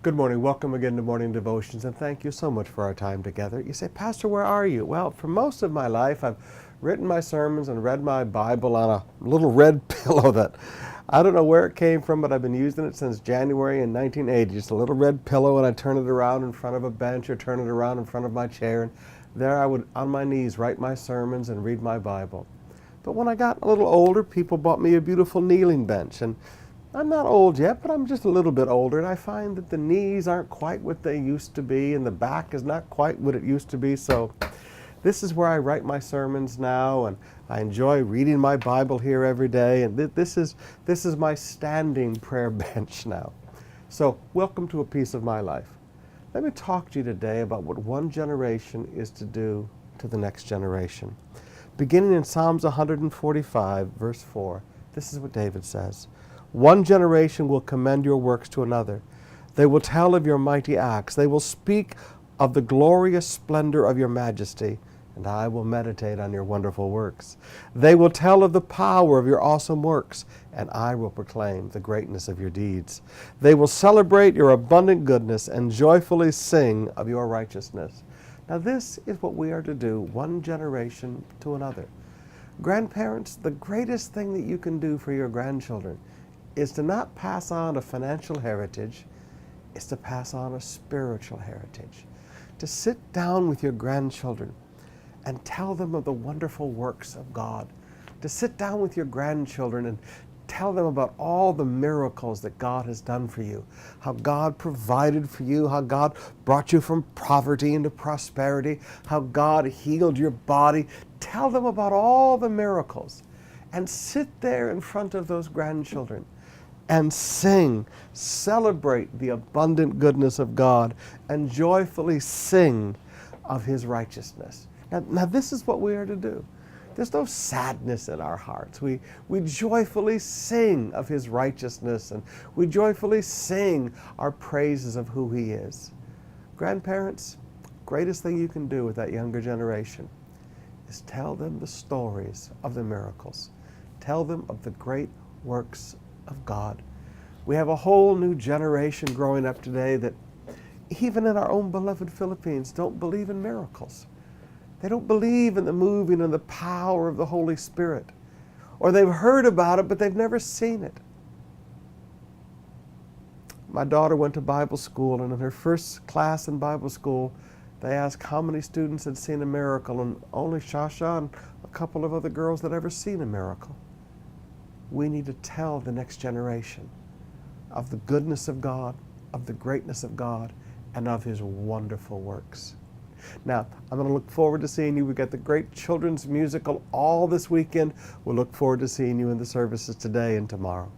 Good morning. Welcome again to Morning Devotions, and thank you so much for our time together. You say, Pastor, where are you? Well, for most of my life, I've written my sermons and read my Bible on a little red pillow that I don't know where it came from, but I've been using it since January in 1980. Just a little red pillow, and I turn it around in front of a bench or turn it around in front of my chair, and there I would, on my knees, write my sermons and read my Bible. But when I got a little older, people bought me a beautiful kneeling bench, and I'm not old yet, but I'm just a little bit older, and I find that the knees aren't quite what they used to be, and the back is not quite what it used to be. So this is where I write my sermons now, and I enjoy reading my Bible here every day, and this is my standing prayer bench now. So welcome to a piece of my life. Let me talk to you today about what one generation is to do to the next generation. Beginning in Psalms 145, verse 4, this is what David says. One generation will commend your works to another. They will tell of your mighty acts. They will speak of the glorious splendor of your majesty, and I will meditate on your wonderful works. They will tell of the power of your awesome works, and I will proclaim the greatness of your deeds. They will celebrate your abundant goodness and joyfully sing of your righteousness. Now this is what we are to do, one generation to another. Grandparents, the greatest thing that you can do for your grandchildren is to not pass on a financial heritage, is to pass on a spiritual heritage. To sit down with your grandchildren and tell them of the wonderful works of God. To sit down with your grandchildren and tell them about all the miracles that God has done for you, how God provided for you, how God brought you from poverty into prosperity, how God healed your body. Tell them about all the miracles and sit there in front of those grandchildren and sing, celebrate the abundant goodness of God, and joyfully sing of His righteousness. Now this is what we are to do. There's no sadness in our hearts. We joyfully sing of His righteousness, and we joyfully sing our praises of who He is. Grandparents, greatest thing you can do with that younger generation is tell them the stories of the miracles. Tell them of the great works of God. We have a whole new generation growing up today that even in our own beloved Philippines don't believe in miracles. They don't believe in the moving and the power of the Holy Spirit. Or they've heard about it, but they've never seen it. My daughter went to Bible school, and in her first class in Bible school, they asked how many students had seen a miracle, and only Shasha and a couple of other girls had ever seen a miracle. We need to tell the next generation of the goodness of God, of the greatness of God, and of His wonderful works. Now, I'm going to look forward to seeing you. We've got the great children's musical all this weekend. We'll look forward to seeing you in the services today and tomorrow.